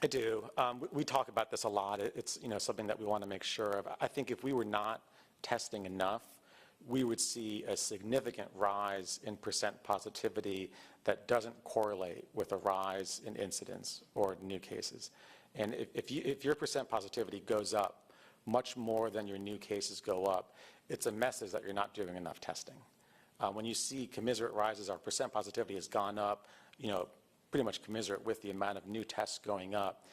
I do. We talk about this a lot. It's something that we want to make sure of. I think if we were not testing enough, we would see a significant rise in percent positivity that doesn't correlate with a rise in incidence or new cases. And if your percent positivity goes up much more than your new cases go up, it's a message that you're not doing enough testing. When you see commiserate rises, our percent positivity has gone up, pretty much commiserate with the amount of new tests going up.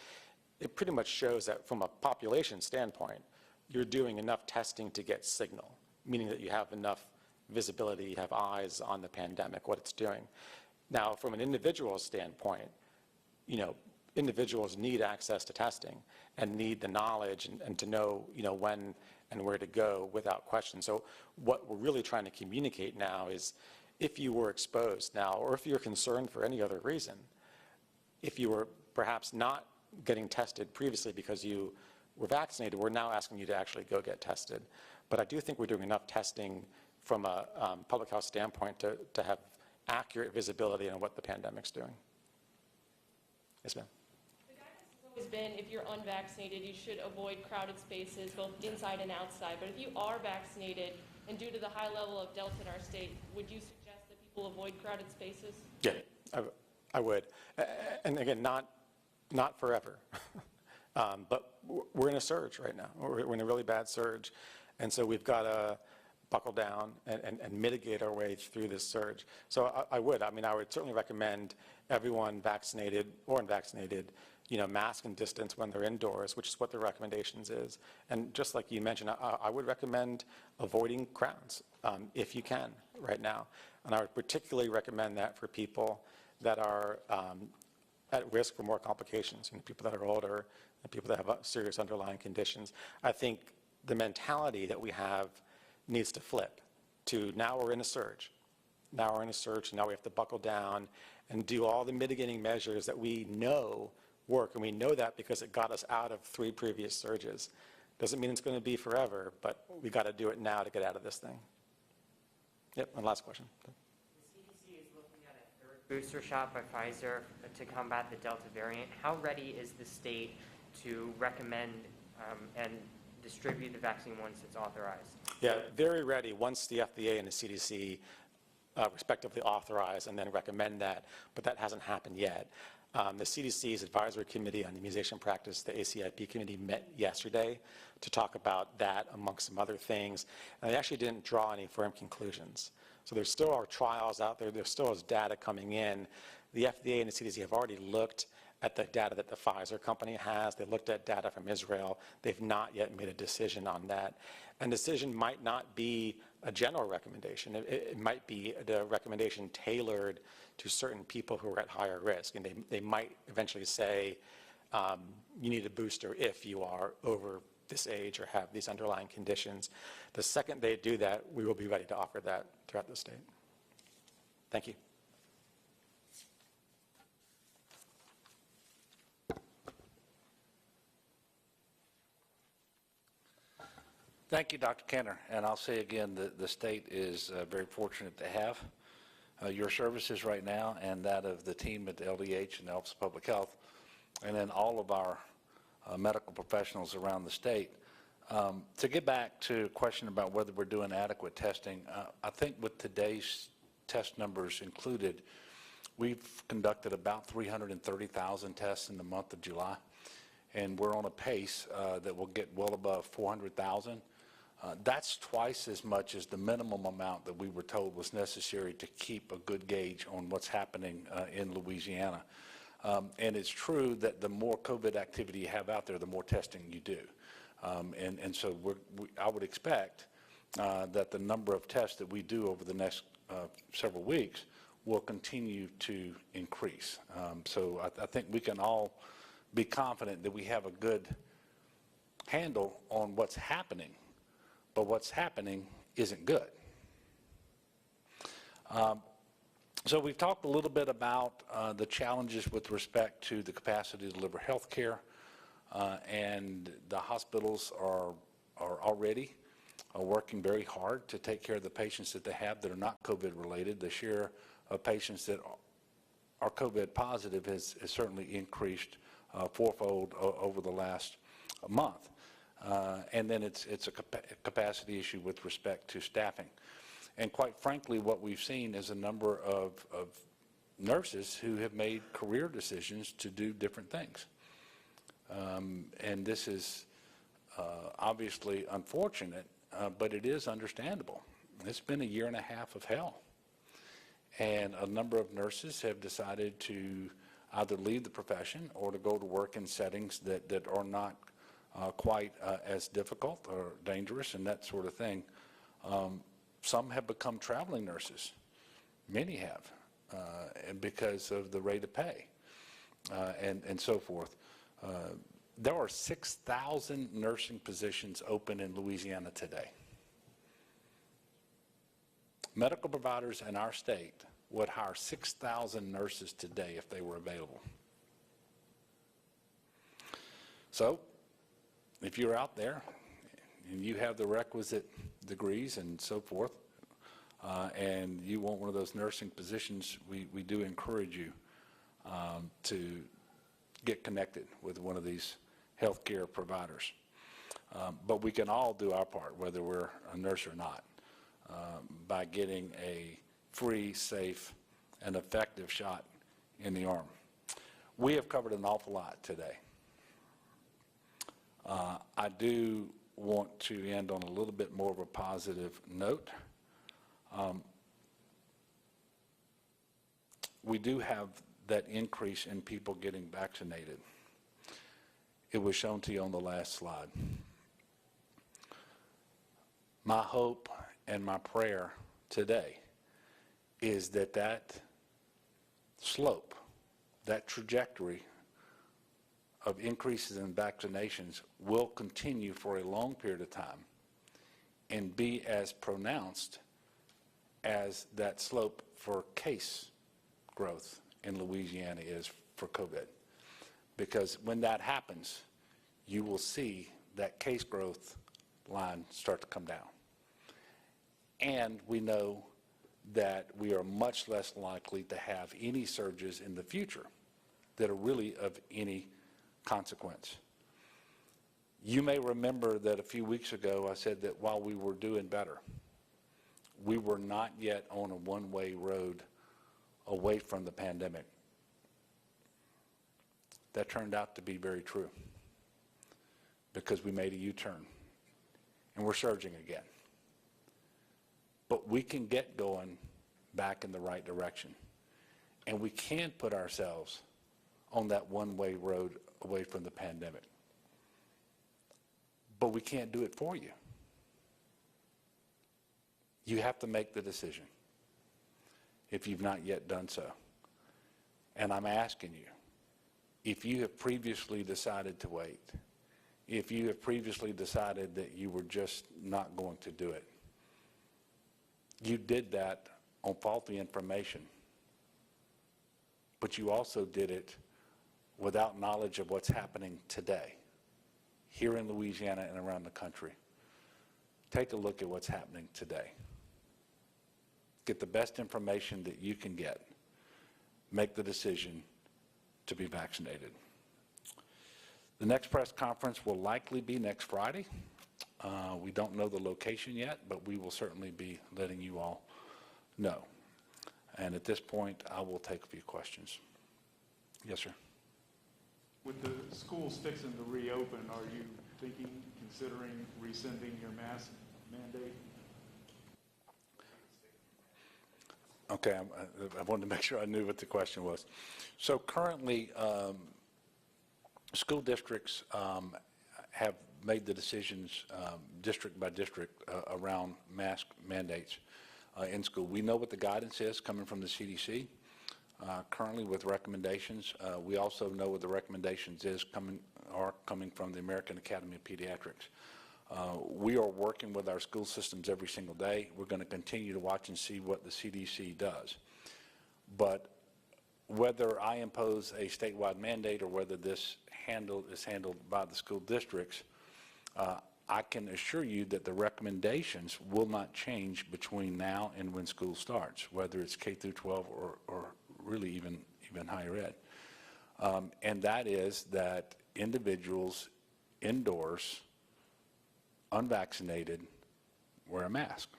It pretty much shows that from a population standpoint, you're doing enough testing to get signal, meaning that you have enough visibility, you have eyes on the pandemic, what it's doing. Now, from an individual standpoint, individuals need access to testing and need the knowledge and to know, when and where to go without question. So what we're really trying to communicate now is if you were exposed now, or if you're concerned for any other reason, if you were perhaps not getting tested previously because you were vaccinated, we're now asking you to actually go get tested. But I do think we're doing enough testing from a public health standpoint to have accurate visibility on what the pandemic's doing. Yes, ma'am. The guidance has always been if you're unvaccinated, you should avoid crowded spaces, both inside and outside. But if you are vaccinated, and due to the high level of Delta in our state, would you suggest that people avoid crowded spaces? Yeah, I would. And again, not forever. But we're in a surge right now. We're in a really bad surge. And so we've got to buckle down and mitigate our way through this surge. So I would certainly recommend everyone vaccinated or unvaccinated, mask and distance when they're indoors, which is what the recommendations is. And just like you mentioned, I would recommend avoiding crowds if you can right now. And I would particularly recommend that for people that are at risk for more complications, people that are older, and people that have serious underlying conditions. I think the mentality that we have needs to flip to now we're in a surge. Now we're in a surge, and now we have to buckle down and do all the mitigating measures that we know work, and we know that because it got us out of 3 previous surges. Doesn't mean it's going to be forever, but we got to do it now to get out of this thing. Yep, and last question. The CDC is looking at a third booster shot by Pfizer to combat the Delta variant. How ready is the state to recommend and distribute the vaccine once it's authorized? Yeah, very ready once the FDA and the CDC respectively authorize and then recommend that, but that hasn't happened yet. The CDC's Advisory Committee on Immunization Practice, the ACIP committee, met yesterday to talk about that amongst some other things, and they actually didn't draw any firm conclusions. So there still are trials out there, there still is data coming in. The FDA and the CDC have already looked at the data that the Pfizer company has. They looked at data from Israel. They've not yet made a decision on that. And decision might not be a general recommendation. It might be the recommendation tailored to certain people who are at higher risk. And they might eventually say, you need a booster if you are over this age or have these underlying conditions. The second they do that, we will be ready to offer that throughout the state. Thank you. Thank you, Dr. Kenner. And I'll say again, the state is very fortunate to have your services right now and that of the team at the LDH and the Office of Public Health, and then all of our medical professionals around the state. To get back to a question about whether we're doing adequate testing, I think with today's test numbers included, We've conducted about 330,000 tests in the month of July, and we're on a pace that will get well above 400,000. That's twice as much as the minimum amount that we were told was necessary to keep a good gauge on what's happening in Louisiana. And it's true that the more COVID activity you have out there, the more testing you do. And so I would expect that the number of tests that we do over the next several weeks will continue to increase. So I think we can all be confident that we have a good handle on what's happening, but what's happening isn't good. So we've talked a little bit about the challenges with respect to the capacity to deliver health care, and the hospitals are already working very hard to take care of the patients that they have that are not COVID related. The share of patients that are COVID positive has certainly increased fourfold over the last month. And then it's a capacity issue with respect to staffing. And quite frankly, what we've seen is a number of nurses who have made career decisions to do different things. And this is obviously unfortunate, but it is understandable. It's been a year and a half of hell. And a number of nurses have decided to either leave the profession or to go to work in settings that are not quite as difficult or dangerous and that sort of thing. Some have become traveling nurses. Many have, and because of the rate of pay and so forth. There are 6,000 nursing positions open in Louisiana today. Medical providers in our state would hire 6,000 nurses today if they were available. So, if you're out there and you have the requisite degrees and so forth, and you want one of those nursing positions, we do encourage you to get connected with one of these healthcare providers. But we can all do our part, whether we're a nurse or not, by getting a free, safe, and effective shot in the arm. We have covered an awful lot today. I do want to end on a little bit more of a positive note. We do have that increase in people getting vaccinated. It was shown to you on the last slide. My hope and my prayer today is that that slope, that trajectory of increases in vaccinations will continue for a long period of time and be as pronounced as that slope for case growth in Louisiana is for COVID. Because when that happens, you will see that case growth line start to come down. And we know that we are much less likely to have any surges in the future that are really of any consequence. You may remember that a few weeks ago I said that while we were doing better, we were not yet on a one-way road away from the pandemic. That turned out to be very true because we made a U-turn and we're surging again. But we can get going back in the right direction, and we can put ourselves on that one-way road away from the pandemic. But we can't do it for you. You have to make the decision if you've not yet done so. And I'm asking you, if you have previously decided to wait, if you have previously decided that you were just not going to do it, you did that on faulty information, but you also did it without knowledge of what's happening today, here in Louisiana and around the country. Take a look at what's happening today. Get the best information that you can get. Make the decision to be vaccinated. The next press conference will likely be next Friday. We don't know the location yet, but we will certainly be letting you all know. And at this point, I will take a few questions. Yes, sir. With the schools fixing to reopen, are you considering rescinding your mask mandate? Okay, I wanted to make sure I knew what the question was. So currently, school districts have made the decisions district by district around mask mandates in school. We know what the guidance is coming from the CDC. Currently with recommendations. We also know what the recommendations are coming from the American Academy of Pediatrics. We are working with our school systems every single day. We're going to continue to watch and see what the CDC does. But whether I impose a statewide mandate or whether this is handled by the school districts, I can assure you that the recommendations will not change between now and when school starts, whether it's K through 12 or really even higher ed. And that is that individuals indoors, unvaccinated, wear a mask.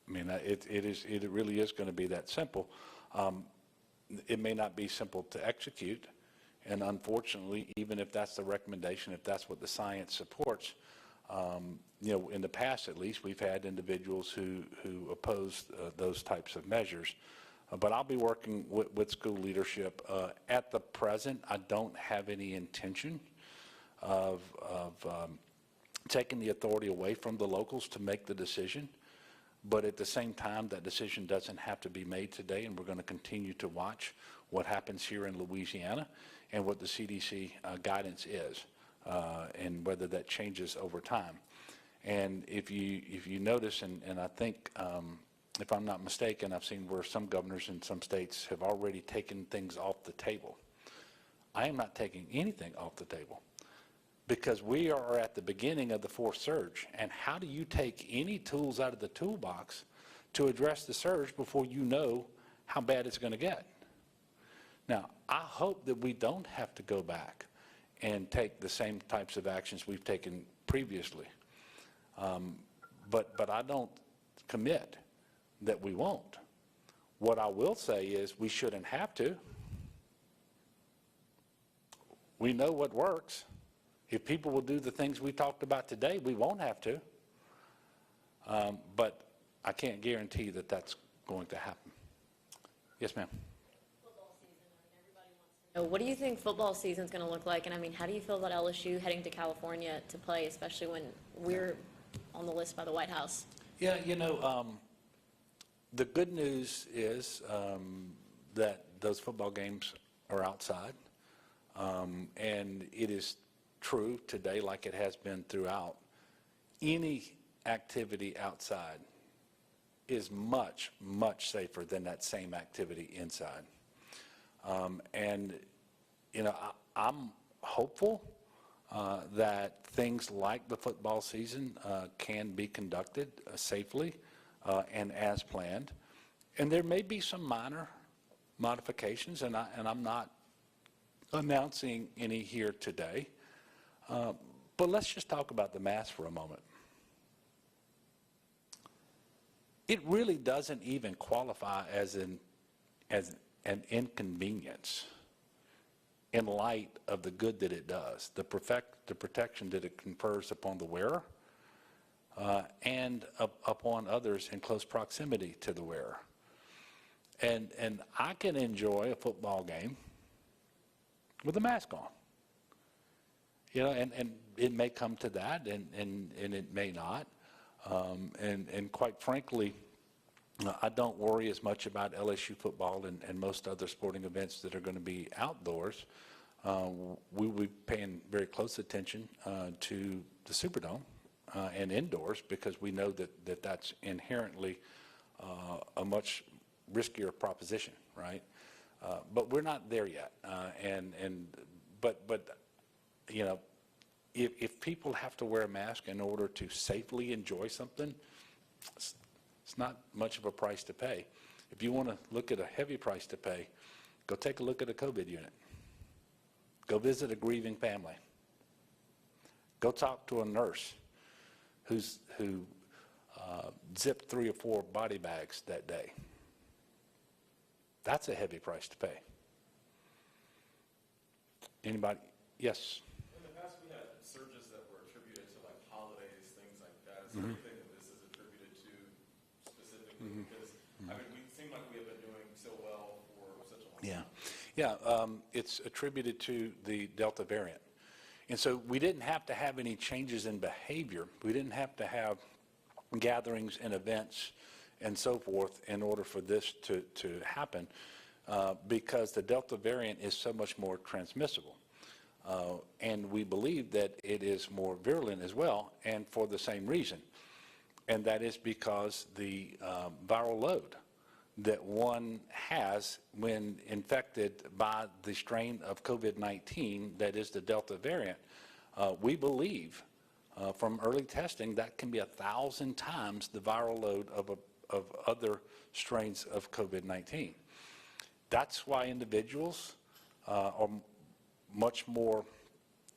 I mean, it really is going to be that simple. It may not be simple to execute, and unfortunately, even if that's the recommendation, if that's what the science supports, you know, in the past at least, we've had individuals who opposed those types of measures. But I'll be working with school leadership. At the present, I don't have any intention of taking the authority away from the locals to make the decision. But at the same time, that decision doesn't have to be made today, and we're going to continue to watch what happens here in Louisiana and what the CDC guidance is, and whether that changes over time. And if you notice, and I think, if I'm not mistaken, I've seen where some governors in some states have already taken things off the table. I am not taking anything off the table because we are at the beginning of the fourth surge. And how do you take any tools out of the toolbox to address the surge before you know how bad it's going to get? Now, I hope that we don't have to go back and take the same types of actions we've taken previously. But I don't commit that we won't. What I will say is we shouldn't have to. We know what works. If people will do the things we talked about today, we won't have to. But I can't guarantee that that's going to happen. Yes, ma'am. Football season, I mean, everybody wants to know, what do you think football season's going to look like? And I mean, how do you feel about LSU heading to California to play, especially when we're on the list by the White House? Yeah, you know, the good news is that those football games are outside. And it is true today, like it has been throughout. Any activity outside is much, much safer than that same activity inside. And, you know, I'm hopeful that things like the football season can be conducted safely and as planned. And there may be some minor modifications, and I'm not announcing any here today. But let's just talk about the mask for a moment. It really doesn't even qualify as an inconvenience in light of the good that it does, the protection that it confers upon the wearer and upon others in close proximity to the wearer. And I can enjoy a football game with a mask on. You know, and it may come to that, and it may not. And quite frankly, I don't worry as much about LSU football and most other sporting events that are going to be outdoors. We will be paying very close attention to the Superdome and indoors, because we know that that's inherently a much riskier proposition, right? But we're not there yet. But you know, if people have to wear a mask in order to safely enjoy something, it's not much of a price to pay. If you want to look at a heavy price to pay, go take a look at a COVID unit. Go visit a grieving family. Go talk to a nurse who zipped 3 or 4 body bags that day. That's a heavy price to pay. Anybody? Yes? In the past, we had surges that were attributed to like holidays, things like that. Is there anything that this is attributed to specifically? Because, I mean, we seem like we have been doing so well for such a long time. It's attributed to the Delta variant. And so we didn't have to have any changes in behavior. We didn't have to have gatherings and events and so forth in order for this to happen because the Delta variant is so much more transmissible. And we believe that it is more virulent as well, and for the same reason. And that is because the viral load that one has when infected by the strain of COVID-19, that is the Delta variant, we believe from early testing that can be 1,000 times the viral load of other strains of COVID-19. That's why individuals are much more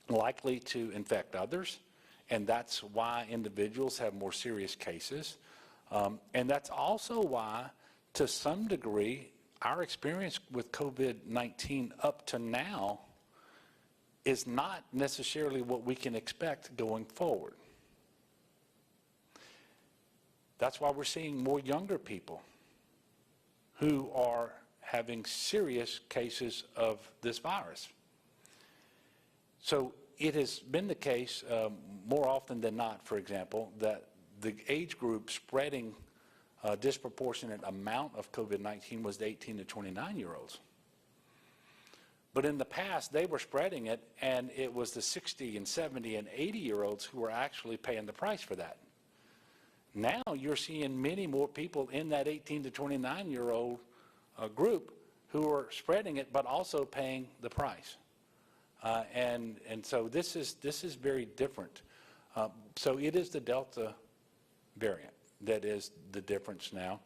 likely to infect others, and that's why individuals have more serious cases. And that's also why, to some degree, our experience with COVID-19 up to now is not necessarily what we can expect going forward. That's why we're seeing more younger people who are having serious cases of this virus. So it has been the case more often than not, for example, that the age group spreading a disproportionate amount of COVID-19 was the 18 to 29-year-olds. But in the past, they were spreading it, and it was the 60 and 70 and 80-year-olds who were actually paying the price for that. Now you're seeing many more people in that 18 to 29-year-old group who are spreading it, but also paying the price. And so this is very different. So it is the Delta variant that is the difference now.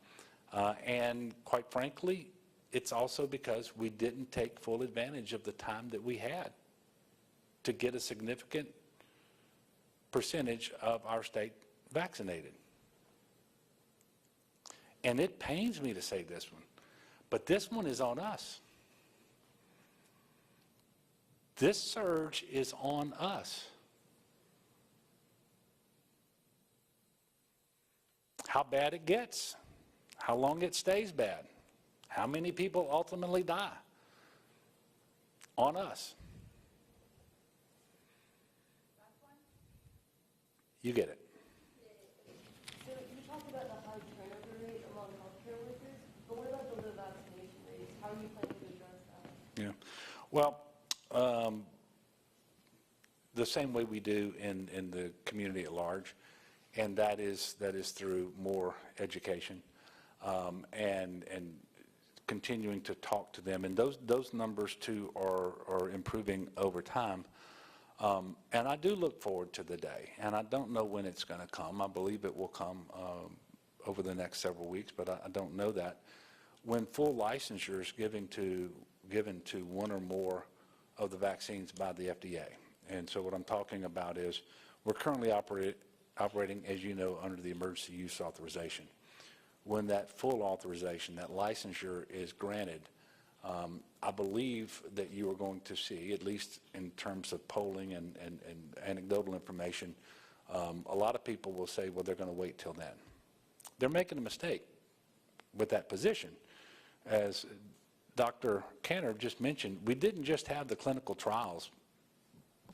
And quite frankly, it's also because we didn't take full advantage of the time that we had to get a significant percentage of our state vaccinated. And it pains me to say this one, but this one is on us. This surge is on us. How bad it gets, how long it stays bad, how many people ultimately die, on us. You get it. So you talked about the high turnover rate among healthcare workers, but what about the low vaccination rates? How are you planning to address that? Yeah. Well, the same way we do in the community at large, and that is through more education and continuing to talk to them. And those numbers too are improving over time. And I do look forward to the day, and I don't know when it's going to come. I believe it will come over the next several weeks, but I don't know that. When full licensure is given to one or more of the vaccines by the FDA. And so what I'm talking about is we're currently operating, as you know, under the emergency use authorization. When that full authorization, that licensure is granted, I believe that you are going to see, at least in terms of polling and anecdotal information, a lot of people will say, well, they're going to wait till then. They're making a mistake with that position. As Dr. Cantor just mentioned, we didn't just have the clinical trials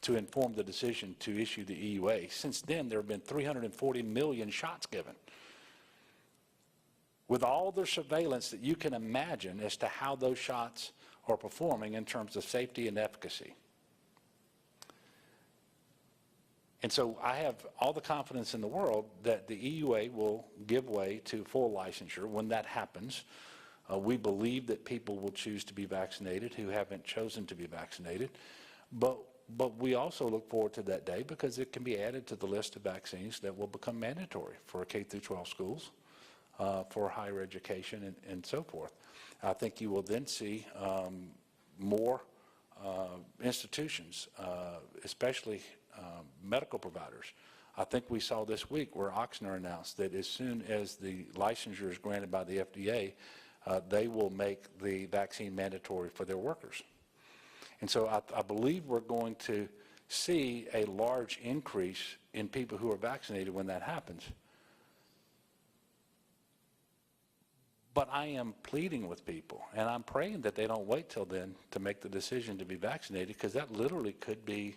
to inform the decision to issue the EUA. Since then, there have been 340 million shots given, with all the surveillance that you can imagine as to how those shots are performing in terms of safety and efficacy. And so I have all the confidence in the world that the EUA will give way to full licensure. When that happens, we believe that people will choose to be vaccinated who haven't chosen to be vaccinated. But we also look forward to that day because it can be added to the list of vaccines that will become mandatory for K through 12 schools, for higher education and so forth. I think you will then see more institutions, especially medical providers. I think we saw this week where Oxnard announced that as soon as the licensure is granted by the FDA, they will make the vaccine mandatory for their workers. And so I believe we're going to see a large increase in people who are vaccinated when that happens. But I am pleading with people, and I'm praying that they don't wait till then to make the decision to be vaccinated, because that literally could be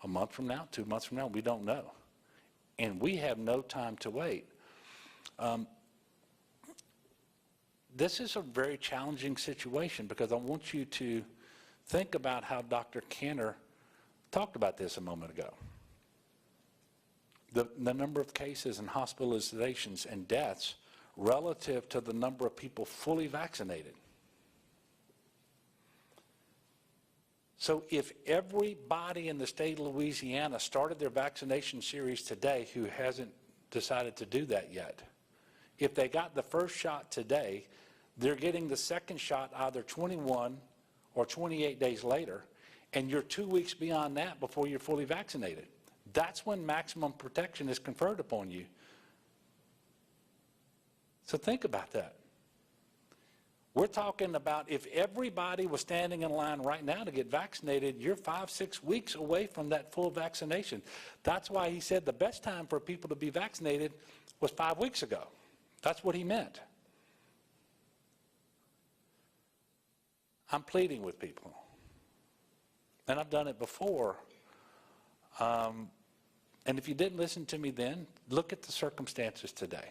a month from now, 2 months from now. We don't know. And we have no time to wait. This is a very challenging situation, because I want you to think about how Dr. Kanner talked about this a moment ago. The number of cases and hospitalizations and deaths relative to the number of people fully vaccinated. So if everybody in the state of Louisiana started their vaccination series today who hasn't decided to do that yet, if they got the first shot today, they're getting the second shot either 21 or 28 days later, and you're 2 weeks beyond that before you're fully vaccinated. That's when maximum protection is conferred upon you. So think about that. We're talking about if everybody was standing in line right now to get vaccinated, you're 5-6 weeks away from that full vaccination. That's why he said the best time for people to be vaccinated was 5 weeks ago. That's what he meant. I'm pleading with people. And I've done it before. And if you didn't listen to me then, look at the circumstances today.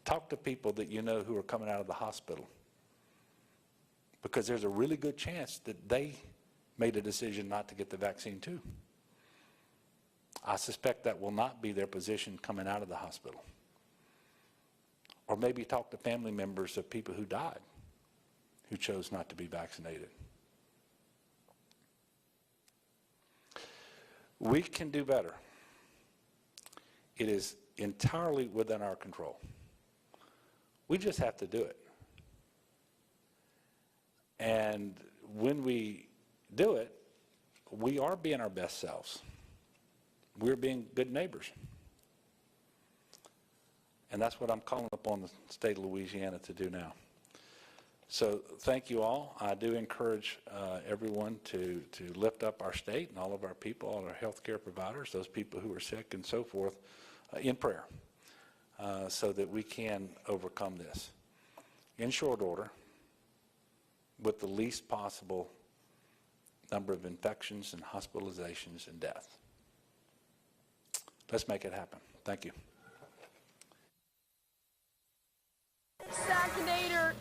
Talk to people that you know who are coming out of the hospital, because there's a really good chance that they made a decision not to get the vaccine too. I suspect that will not be their position coming out of the hospital. Or maybe talk to family members of people who died, who chose not to be vaccinated. We can do better. It is entirely within our control. We just have to do it. And when we do it, we are being our best selves. We're being good neighbors. And that's what I'm calling upon the state of Louisiana to do now. So thank you all. I do encourage everyone to lift up our state and all of our people, all our healthcare providers, those people who are sick and so forth, in prayer, so that we can overcome this in short order with the least possible number of infections and hospitalizations and death. Let's make it happen. Thank you. Vaccinator.